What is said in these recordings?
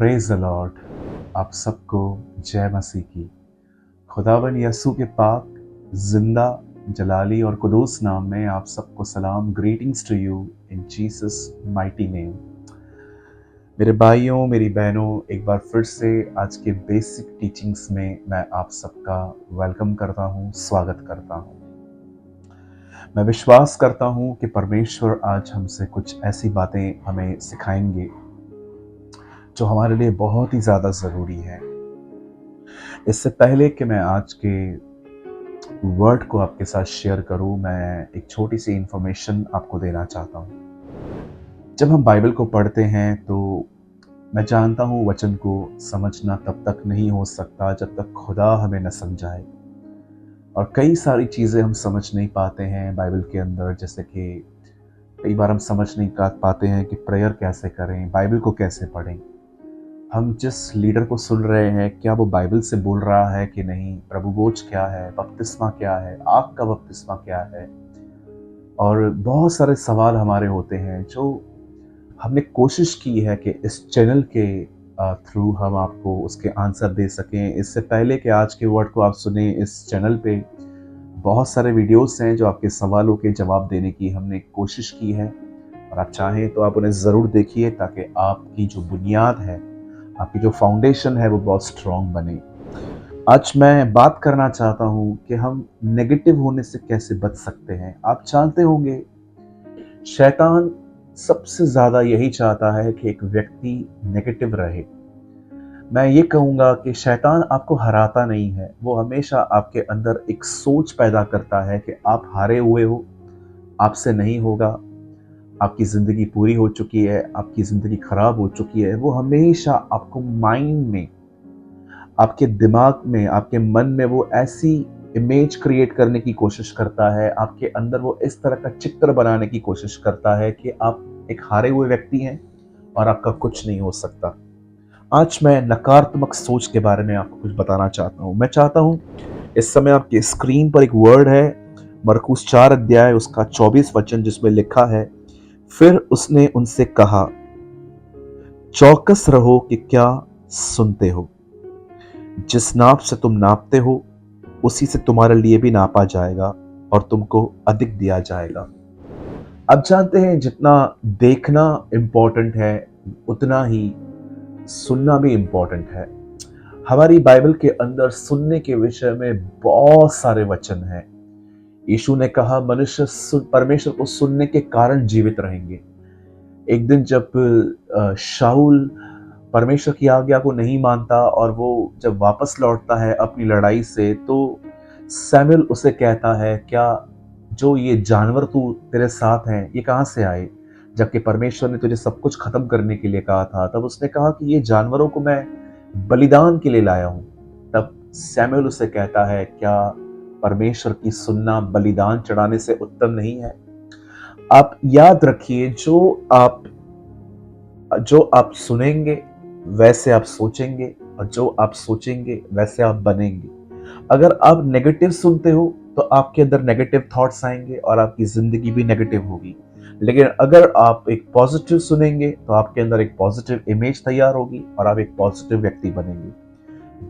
Praise the Lord. आप सबको जय मसीह की। खुदावन यसू के पाक जिंदा जलाली और कुदूस नाम में आप सबको सलाम। Greetings to you in Jesus mighty name. मेरे भाइयों मेरी बहनों, एक बार फिर से आज के बेसिक टीचिंग्स में मैं आप सबका वेलकम करता हूँ, स्वागत करता हूँ। मैं विश्वास करता हूँ कि परमेश्वर आज हमसे कुछ ऐसी बातें हमें सिखाएंगे जो हमारे लिए बहुत ही ज़्यादा ज़रूरी है। इससे पहले कि मैं आज के वर्ड को आपके साथ शेयर करूं, मैं एक छोटी सी इंफॉर्मेशन आपको देना चाहता हूं। जब हम बाइबल को पढ़ते हैं तो मैं जानता हूं वचन को समझना तब तक नहीं हो सकता जब तक खुदा हमें न समझाए। और कई सारी चीज़ें हम समझ नहीं पाते हैं बाइबल के अंदर, जैसे कि कई बार हम समझ नहीं पाते हैं कि प्रेयर कैसे करें, बाइबल को कैसे पढ़ें, हम जिस लीडर को सुन रहे हैं क्या वो बाइबल से बोल रहा है कि नहीं, प्रभुभोज क्या है, बपतिस्मा क्या है, आग का बपतिस्मा क्या है। और बहुत सारे सवाल हमारे होते हैं जो हमने कोशिश की है कि इस चैनल के थ्रू हम आपको उसके आंसर दे सकें। इससे पहले कि आज के वर्ड को आप सुने, इस चैनल पे बहुत सारे वीडियोस हैं जो आपके सवालों के जवाब देने की हमने कोशिश की है, और आप चाहें तो आप उन्हें ज़रूर देखिए ताकि आपकी जो बुनियाद है, आपकी जो फाउंडेशन है वो बहुत स्ट्रॉन्ग बने। आज मैं बात करना चाहता हूँ कि हम नेगेटिव होने से कैसे बच सकते हैं। आप जानते होंगे शैतान सबसे ज़्यादा यही चाहता है कि एक व्यक्ति नेगेटिव रहे। मैं ये कहूँगा कि शैतान आपको हराता नहीं है, वो हमेशा आपके अंदर एक सोच पैदा करता है कि आप हारे हुए हो, आपसे नहीं होगा, आपकी ज़िंदगी पूरी हो चुकी है, आपकी ज़िंदगी खराब हो चुकी है। वो हमेशा आपको माइंड में, आपके दिमाग में, आपके मन में वो ऐसी इमेज क्रिएट करने की कोशिश करता है, आपके अंदर वो इस तरह का चित्र बनाने की कोशिश करता है कि आप एक हारे हुए व्यक्ति हैं और आपका कुछ नहीं हो सकता। आज मैं नकारात्मक सोच के बारे में आपको कुछ बताना चाहता हूँ। मैं चाहता हूँ इस समय आपकी स्क्रीन पर एक वर्ड है, मरकुस 4 अध्याय उसका 24 वचन, जिसमें लिखा है, फिर उसने उनसे कहा, चौकस रहो कि क्या सुनते हो। जिस नाप से तुम नापते हो उसी से तुम्हारे लिए भी नापा जाएगा और तुमको अधिक दिया जाएगा। अब जानते हैं जितना देखना इम्पोर्टेंट है उतना ही सुनना भी इम्पोर्टेंट है। हमारी बाइबल के अंदर सुनने के विषय में बहुत सारे वचन हैं। यीशु ने कहा मनुष्य परमेश्वर को सुनने के कारण जीवित रहेंगे। एक दिन जब शाऊल परमेश्वर की आज्ञा को नहीं मानता और वो जब वापस लौटता है अपनी लड़ाई से, तो सैमुएल उसे कहता है, क्या जो ये जानवर तू तेरे साथ हैं ये कहाँ से आए, जबकि परमेश्वर ने तुझे सब कुछ खत्म करने के लिए कहा था। तब उसने कहा कि ये जानवरों को मैं बलिदान के लिए लाया हूँ। तब सैमुएल उसे कहता है, क्या परमेश्वर की सुनना बलिदान चढ़ाने से उत्तम नहीं है। आप याद रखिए, जो आप सुनेंगे वैसे आप सोचेंगे, और जो आप सोचेंगे वैसे आप बनेंगे। अगर आप नेगेटिव सुनते हो तो आपके अंदर नेगेटिव थॉट्स आएंगे और आपकी जिंदगी भी नेगेटिव होगी। लेकिन अगर आप एक पॉजिटिव सुनेंगे तो आपके अंदर एक पॉजिटिव इमेज तैयार होगी और आप एक पॉजिटिव व्यक्ति बनेंगे।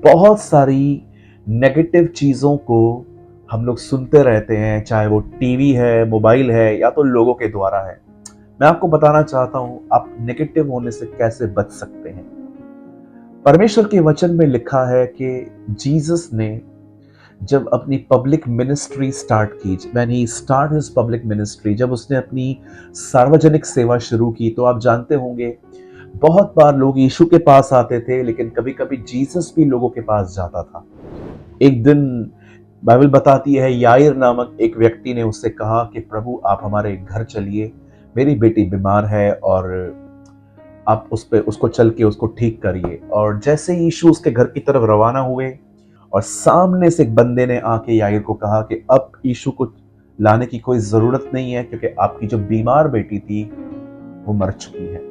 बहुत सारी नेगेटिव चीजों को हम लोग सुनते रहते हैं, चाहे वो टीवी है, मोबाइल है, या तो लोगों के द्वारा है। मैं आपको बताना चाहता हूं आप नेगेटिव होने से कैसे बच सकते हैं। परमेश्वर के वचन में लिखा है कि जीसस ने जब अपनी पब्लिक मिनिस्ट्री स्टार्ट की, when he start his public ministry, जब उसने अपनी सार्वजनिक सेवा शुरू की, तो आप जानते होंगे बहुत बार लोग यीशु के पास आते थे, लेकिन कभी कभी जीसस भी लोगों के पास जाता था। एक दिन बाइबल बताती है याईर नामक एक व्यक्ति ने उससे कहा कि प्रभु आप हमारे घर चलिए, मेरी बेटी बीमार है और आप उसको चल के उसको ठीक करिए। और जैसे ही यीशु उसके घर की तरफ रवाना हुए और सामने से एक बंदे ने आके याईर को कहा कि अब यीशु को लाने की कोई जरूरत नहीं है, क्योंकि आपकी जो बीमार बेटी थी वो मर चुकी है।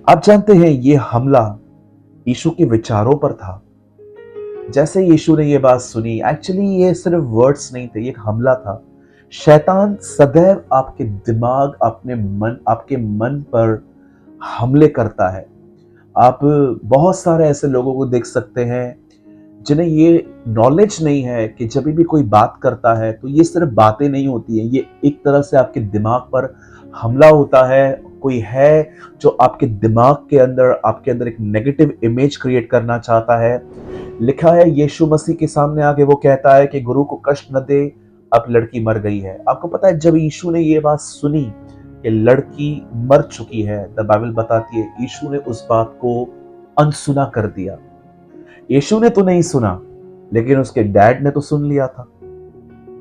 आप जानते हैं ये हमला यीशु के विचारों पर था। जैसे यीशु ने ये बात सुनी, एक्चुअली ये सिर्फ वर्ड्स नहीं थे, ये एक हमला था। शैतान सदैव आपके दिमाग, आपके मन पर हमले करता है। आप बहुत सारे ऐसे लोगों को देख सकते हैं जिन्हें ये नॉलेज नहीं है कि जब भी कोई बात करता है तो ये सिर्फ बातें नहीं होती है, ये एक तरह से आपके दिमाग पर हमला होता है। कोई है जो आपके दिमाग के अंदर, आपके अंदर एक नेगेटिव इमेज क्रिएट करना चाहता है। लिखा है यीशु मसीह के सामने आके वो कहता है कि गुरु को कष्ट न दे, अब लड़की मर गई है। आपको पता है जब यीशु ने ये बात सुनी कि लड़की मर चुकी है, द बाइबल बताती है यीशु ने उस बात को अनसुना कर दिया। यीशु ने तो नहीं सुना, लेकिन उसके डैड ने तो सुन लिया था।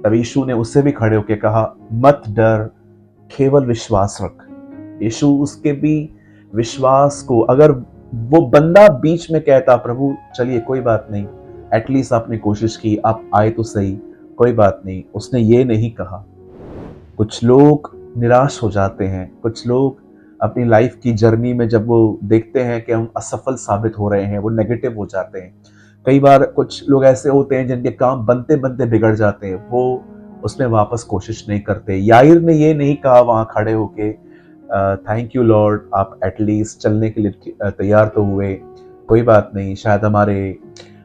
तब यीशु ने उससे भी खड़े होकर कहा, मत डर, केवल विश्वास रख। यीशु उसके भी विश्वास को, अगर वो बंदा बीच में कहता प्रभु चलिए कोई बात नहीं, एटलीस्ट आपने कोशिश की, आप आए तो सही, कोई बात नहीं, उसने ये नहीं कहा। कुछ लोग निराश हो जाते हैं, कुछ लोग अपनी लाइफ की जर्नी में जब वो देखते हैं कि हम असफल साबित हो रहे हैं, वो नेगेटिव हो जाते हैं। कई बार कुछ लोग ऐसे होते हैं जिनके काम बनते बनते बिगड़ जाते हैं, वो उसमें वापस कोशिश नहीं करते। याईर ने ये नहीं कहा वहां खड़े होके थैंक यू लॉर्ड, आप एटलीस्ट चलने के लिए तैयार तो हुए, कोई बात नहीं, शायद हमारे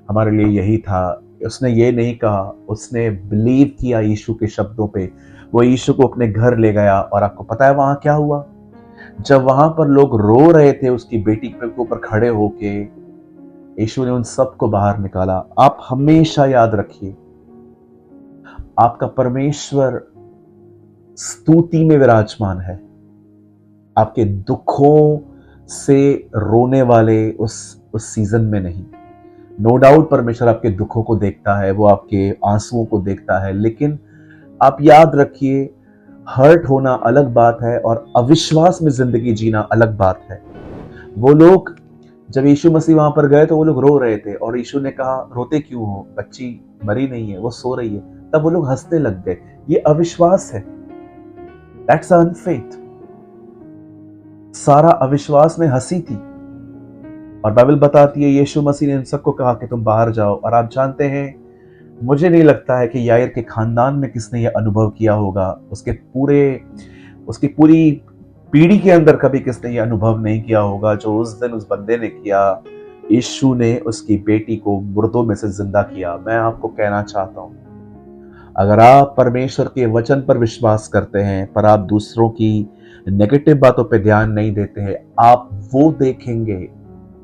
हमारे लिए यही था। उसने ये नहीं कहा, उसने बिलीव किया यीशु के शब्दों पे। वो यीशु को अपने घर ले गया और आपको पता है वहां क्या हुआ? जब वहां पर लोग रो रहे थे उसकी बेटी के ऊपर खड़े होके, यीशु ने उन सबको बाहर निकाला। आप हमेशा याद रखिए, आपका परमेश्वर स्तुति में विराजमान है। आपके दुखों से रोने वाले उस सीजन में नहीं। नो डाउट परमेश्वर आपके दुखों को देखता है, वो आपके आंसुओं को देखता है, लेकिन आप याद रखिए हर्ट होना अलग बात है और अविश्वास में जिंदगी जीना अलग बात है। वो लोग जब यीशु मसीह वहां पर गए तो वो लोग रो रहे थे और यीशु ने कहा रोते क्यों हो, बच्ची मरी नहीं है, वो सो रही है। तब वो लोग हंसने लग गए। ये अविश्वास है, दैट्स अनफेथ। सारा अविश्वास में हंसी थी और बाइबल बताती है यीशु मसीह ने इन सबको कहा कि तुम बाहर जाओ। और आप जानते हैं, मुझे नहीं लगता है कि याईर के खानदान में किसने यह अनुभव किया होगा। उसकी पूरी पीढ़ी के अंदर कभी किसने यह अनुभव नहीं किया होगा जो उस दिन उस बंदे ने किया। यीशु ने उसकी बेटी को मुर्दों में से जिंदा किया। मैं आपको कहना चाहता हूं, अगर आप परमेश्वर के वचन पर विश्वास करते हैं पर आप दूसरों की नेगेटिव बातों पर ध्यान नहीं देते हैं, आप वो देखेंगे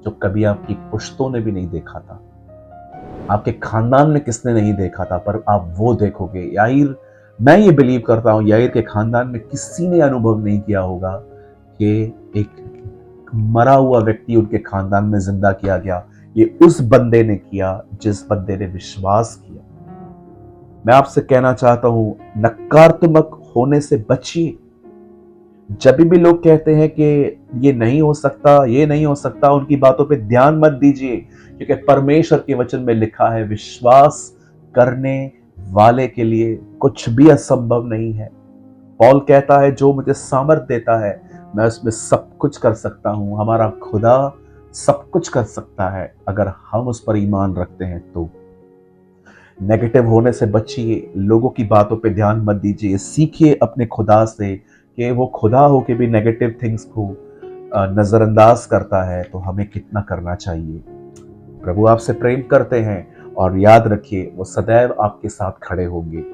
जो कभी आपकी पुश्तों ने भी नहीं देखा था, आपके खानदान में किसने नहीं देखा था, पर आप वो देखोगे। याईर, मैं ये बिलीव करता हूं याईर के खानदान में किसी ने अनुभव नहीं किया होगा कि एक मरा हुआ व्यक्ति उनके खानदान में जिंदा किया गया। ये उस बंदे ने किया जिस बंदे ने विश्वास किया। मैं आपसे कहना चाहता हूं, नकारात्मक होने से बचिए। जब भी लोग कहते हैं कि ये नहीं हो सकता, ये नहीं हो सकता, उनकी बातों पे ध्यान मत दीजिए, क्योंकि परमेश्वर के वचन में लिखा है विश्वास करने वाले के लिए कुछ भी असंभव नहीं है। पौल कहता है जो मुझे सामर्थ देता है मैं उसमें सब कुछ कर सकता हूं। हमारा खुदा सब कुछ कर सकता है अगर हम उस पर ईमान रखते हैं तो। नेगेटिव होने से बचिए, लोगों की बातों पे ध्यान मत दीजिए। सीखिए अपने खुदा से कि वो खुदा हो के भी नेगेटिव थिंग्स को नजरअंदाज करता है, तो हमें कितना करना चाहिए। प्रभु आपसे प्रेम करते हैं और याद रखिए वो सदैव आपके साथ खड़े होंगे।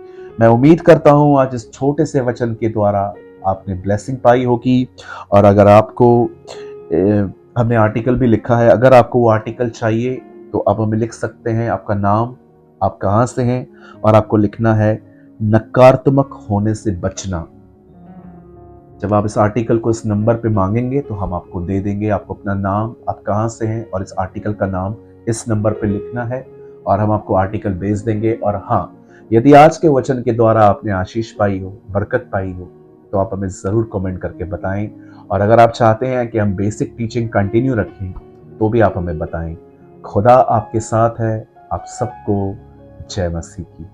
मैं उम्मीद करता हूं आज इस छोटे से वचन के द्वारा आपने ब्लेसिंग पाई होगी। और अगर आपको हमने आर्टिकल भी लिखा है, अगर आपको वो आर्टिकल चाहिए तो आप हमें लिख सकते हैं, आपका नाम, आप कहाँ से हैं, और आपको लिखना है नकारात्मक होने से बचना। जब आप इस आर्टिकल को इस नंबर पे मांगेंगे तो हम आपको दे देंगे। आपको अपना नाम, आप कहाँ से हैं और इस आर्टिकल का नाम इस नंबर पे लिखना है और हम आपको आर्टिकल भेज देंगे। और हाँ, यदि आज के वचन के द्वारा आपने आशीष पाई हो, बरकत पाई हो, तो आप हमें ज़रूर कमेंट करके बताएं। और अगर आप चाहते हैं कि हम बेसिक टीचिंग कंटिन्यू रखें तो भी आप हमें बताएं। खुदा आपके साथ है। आप सबको जय मसीह की।